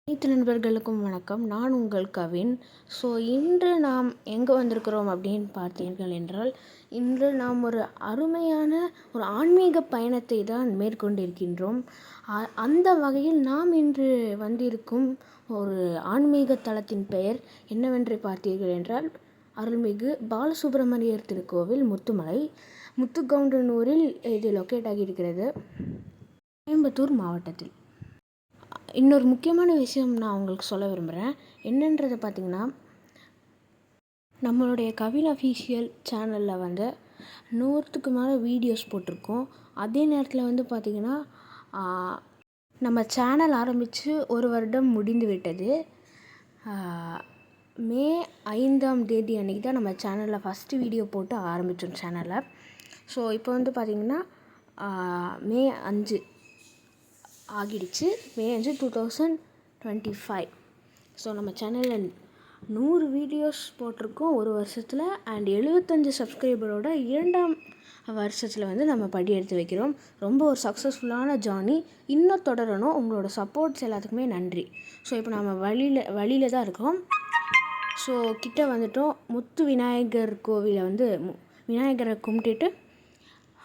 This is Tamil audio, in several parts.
அனைத்து நண்பர்களுக்கும் வணக்கம். நான் உங்கள் கவின். இன்று நாம் எங்கே வந்திருக்கிறோம் அப்படின்னு பார்த்தீர்கள் என்றால், இன்று நாம் ஒரு அருமையான ஒரு ஆன்மீக பயணத்தை தான் மேற்கொண்டிருக்கின்றோம். அந்த வகையில் நாம் இன்று வந்திருக்கும் ஒரு ஆன்மீக தலத்தின் பெயர் என்னவென்று பார்த்தீர்கள் என்றால், அருள்மிகு பாலசுப்பிரமணியர் திருக்கோவில் முத்துமலை, முத்துக்கவுண்டனூரில் இது லொக்கேட் ஆகியிருக்கிறது, கோயம்புத்தூர் மாவட்டத்தில். இன்னொரு முக்கியமான விஷயம் நான் உங்களுக்கு சொல்ல விரும்புகிறேன். என்னன்றதை பார்த்திங்கன்னா, நம்மளுடைய கவின் அஃபீஷியல் சேனலில் வந்து 100க்கு மேலே வீடியோஸ் போட்டிருக்கோம். அதே நேரத்தில் பார்த்திங்கன்னா, நம்ம சேனல் ஆரம்பித்து 1 வருடம் முடிந்து விட்டது. மே 5ஆம் தேதி அன்றைக்கி தான் நம்ம சேனலில் ஃபஸ்ட்டு வீடியோ போட்டு ஆரம்பித்தோம் சேனலை. இப்போ பார்த்திங்கன்னா மே 5 ஆகிடுச்சு. மே 5 2025. நம்ம சேனலில் 100 வீடியோஸ் போட்டிருக்கோம் 1 வருஷத்தில். அண்ட் 75 சப்ஸ்கிரைபரோட 2ஆம் வருஷத்தில் நம்ம படி எடுத்து வைக்கிறோம். ரொம்ப ஒரு சக்ஸஸ்ஃபுல்லான ஜார்னி. இன்னும் தொடரணும். உங்களோட சப்போர்ட்ஸ் எல்லாத்துக்குமே நன்றி. இப்போ நம்ம வழியில் தான் இருக்கோம். கிட்ட வந்துட்டோம். முத்து விநாயகர் கோவிலை விநாயகரை கும்பிட்டுட்டு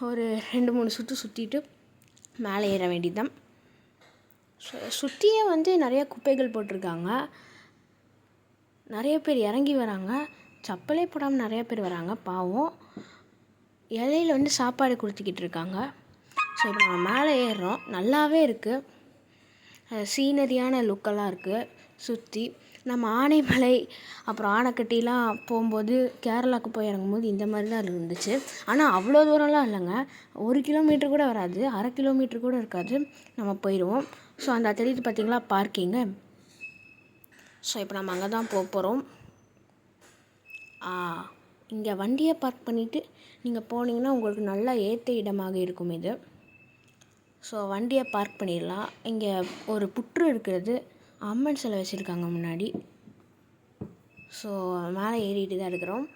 ஒரு 2-3 சுற்றிட்டு மேலே ஏற வேண்டியது தான். சுற்றியே நிறைய குப்பைகள் போட்டிருக்காங்க. நிறைய பேர் இறங்கி வராங்க. செப்பலே போடாமல் நிறைய பேர் வராங்க. பாவம். இலையில் சாப்பாடு கொடுத்துக்கிட்டு இருக்காங்க. இப்போ நம்ம மேலே ஏறுறோம். நல்லாவே இருக்குது. சீனரியான லுக்கெல்லாம் இருக்குது. சுற்றி நம்ம ஆனைமலை அப்புறம் ஆனைக்கட்டிலாம் போகும்போது, கேரளாவுக்கு போய் இறங்கும்போது இந்த மாதிரி தான் இருந்துச்சு. ஆனால் அவ்வளோ தூரம்லாம் இல்லைங்க. 1 கிலோமீட்டர் கூட வராது, 1/2 கிலோமீட்டர் கூட இருக்காது. நம்ம போயிடுவோம். அந்த தெரியுது பார்த்திங்களா பார்க்கிங்கு. இப்போ நம்ம அங்கே தான் போகிறோம். இங்கே வண்டியை பார்க் பண்ணிவிட்டு நீங்கள் போனீங்கன்னா உங்களுக்கு நல்லா ஏற்ற இடமாக இருக்கும் இது. வண்டியை பார்க் பண்ணிடலாம். இங்கே ஒரு புற்று இருக்கிறது. அம்மன் சிலை வச்சுருக்காங்க முன்னாடி. மேலே ஏறிட்டு தான் இருக்கிறோம்.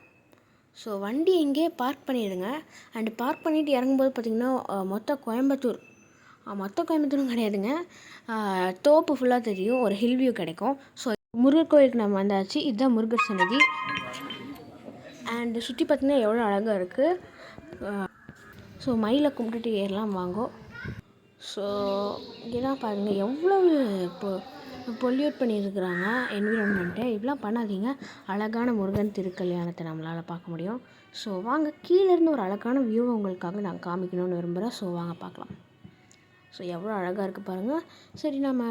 வண்டி இங்கேயே பார்க் பண்ணிடுங்க. அண்டு பார்க் பண்ணிவிட்டு இறங்கும்போது பார்த்திங்கன்னா மொத்த கோயம்புத்தூரும் கிடையாதுங்க, தோப்பு ஃபுல்லாக தெரியும். ஒரு ஹில் வியூ கிடைக்கும். முருகர் கோயிலுக்கு நம்ம வந்தாச்சு. இதுதான் முருகர் சன்னதி. அண்டு சுற்றி பார்த்திங்கன்னா எவ்வளோ அழகாக இருக்குது. மயிலை கும்பிட்டுட்டு ஏறலாம் வாங்கோ. இதெல்லாம் பாருங்கள் எவ்வளவு பொல்யூட் பண்ணியிருக்கிறாங்க என்விரான்மெண்ட்டை. இப்படிலாம் பண்ணாதீங்க. அழகான முருகன் திருக்கல்யாணத்தை நம்மளால் பார்க்க முடியும். வாங்க, கீழேருந்து ஒரு அழகான வியூவை உங்களுக்காக நான் காமிக்கணும்னு விரும்புகிறேன். வாங்க பார்க்கலாம். எவ்வளோ அழகாக இருக்குது பாருங்கள். சரி, நம்ம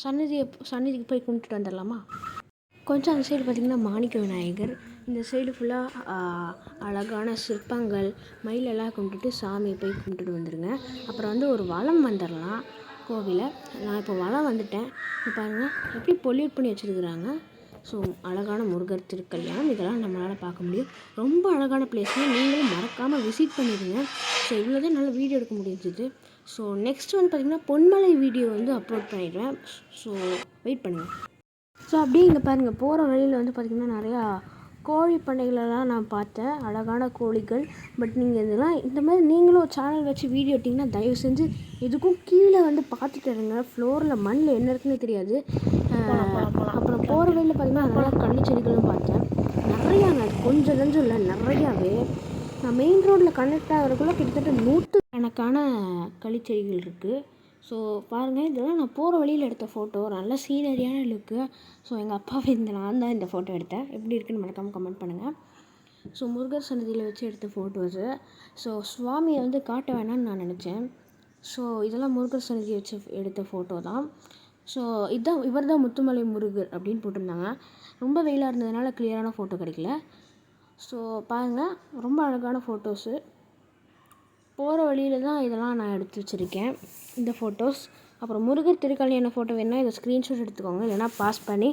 சன்னதிக்கு போய் கும்பிட்டுட்டு வந்துடலாமா? கொஞ்சம் அந்த சைடு பார்த்திங்கன்னா மாணிக்க விநாயகர், இந்த சைடு ஃபுல்லாக அழகான சிற்பங்கள், மயிலெல்லாம் கும்பிட்டுட்டு சாமியை போய் கும்பிட்டுட்டு வந்துடுங்க. அப்புறம் ஒரு வலம் வந்துடலாம் கோவிலை. நான் இப்போ வலம் வந்துட்டேன். பாருங்கள் எப்படி பொல்யூட் பண்ணி வச்சுருக்குறாங்க. அழகான முருகர் திருக்கல்யாணம் இதெல்லாம் நம்மளால் பார்க்க முடியும். ரொம்ப அழகான பிளேஸ்னால் நீங்களும் மறக்காமல் விசிட் பண்ணிடுங்க. இவ்வளோதான் நல்லா வீடியோ எடுக்க முடிஞ்சது. நெக்ஸ்ட் பார்த்திங்கன்னா பொன்மலை வீடியோ அப்லோட் பண்ணிடுவேன். வெயிட் பண்ணுங்கள். அப்படியே இங்கே பாருங்கள், போகிற வழியில் பார்த்திங்கன்னா நிறையா கோழி பண்ணைகளெல்லாம் நான் பார்த்தேன். அழகான கோழிகள். பட் நீங்கள் இந்த மாதிரி நீங்களும் சேனல் வச்சு வீடியோ எடுத்திங்கன்னா தயவு செஞ்சு எதுக்கும் கீழே பார்த்துட்டு இருங்க. ஃப்ளோரில் மண்ணில் என்ன இருக்குன்னு தெரியாது. அப்புறம் போகிற வழியில் பார்த்திங்கன்னா நிறையா கள்ளிச்செடிகளும் பார்த்தேன். நிறையாங்க, கொஞ்சம் நஞ்சம் இல்லை, நிறையாவே. நான் மெயின் ரோட்டில் கனெக்ட் ஆகிறதுக்குள்ளே கிட்டத்தட்ட 100 கணக்கான களிச்செடிகள் இருக்குது. பாருங்கள், இதெல்லாம் நான் போகிற வழியில் எடுத்த ஃபோட்டோ. நல்ல சீனரியான லுக்கு. எங்கள் அப்பாவை நான் தான் இந்த ஃபோட்டோ எடுத்தேன். எப்படி இருக்குன்னு மறக்காமல் கமெண்ட் பண்ணுங்கள். முருகர் சன்னதியில் வச்சு எடுத்த ஃபோட்டோஸு. சுவாமியை காட்ட வேணான்னு நான் நினச்சேன். இதெல்லாம் முருகர் சன்னதியை வச்சு எடுத்த ஃபோட்டோ தான். இவர் தான் முத்துமலை முருகர் அப்படின்னு போட்டிருந்தாங்க. ரொம்ப வெயிலாக இருந்ததுனால கிளியரான ஃபோட்டோ கிடைக்கல. பாருங்கள், ரொம்ப அழகான ஃபோட்டோஸு. போகிற வழியில் தான் இதெல்லாம் நான் எடுத்து வச்சுருக்கேன், இந்த ஃபோட்டோஸ். அப்புறம் முருகர் திருக்கல்யாண ஃபோட்டோ வேணால் இதை ஸ்க்ரீன்ஷாட் எடுத்துக்கோங்க, இல்லைனா பாஸ் பண்ணி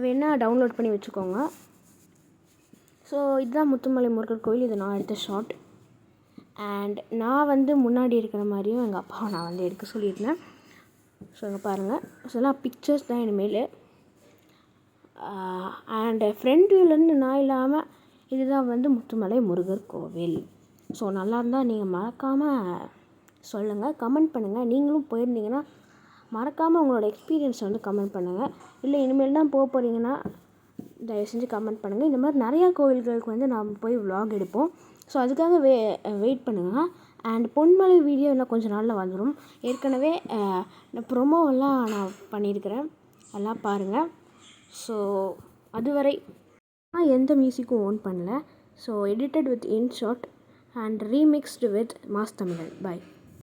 வேணால் டவுன்லோட் பண்ணி வச்சுக்கோங்க. இதுதான் முத்துமலை முருகர் கோயில். இது நான் எடுத்த ஷார்ட். அண்ட் நான் முன்னாடி இருக்கிற மாதிரியும் எங்கள் அப்பாவை நான் எடுக்க சொல்லியிருந்தேன். இங்கே பாருங்கள், இதெல்லாம் பிக்சர்ஸ் தான் இனிமேல். அண்டு ஃப்ரண்ட் வியூலேருந்து நான் இல்லாமல் இதுதான் முத்துமலை முருகர் கோவில். நல்லா இருந்தால் நீங்கள் மறக்காமல் சொல்லுங்கள், கமெண்ட் பண்ணுங்கள். நீங்களும் போயிருந்தீங்கன்னா மறக்காமல் உங்களோட எக்ஸ்பீரியன்ஸை வந்து கமெண்ட் பண்ணுங்கள். இல்லை இனிமேல் தான் போக போகிறீங்கன்னா தயவு செஞ்சு கமெண்ட் பண்ணுங்கள். இந்த மாதிரி நிறையா கோவில்களுக்கு வந்து நாம் போய் விலாக் எடுப்போம். ஸோ அதுக்காக வெயிட் பண்ணுங்கள். அண்ட் பொன்மலை வீடியோ இன்னும் கொஞ்சம் நாளில் வந்துடும். ஏற்கனவே ப்ரொமோவெல்லாம் நான் பண்ணியிருக்கிறேன், எல்லாம் பாருங்கள். ஸோ அதுவரை நான் எந்த மியூசிக்கும் ஓன் பண்ணல. So edited with InShot and remixed with mass Tamizhan. Bye.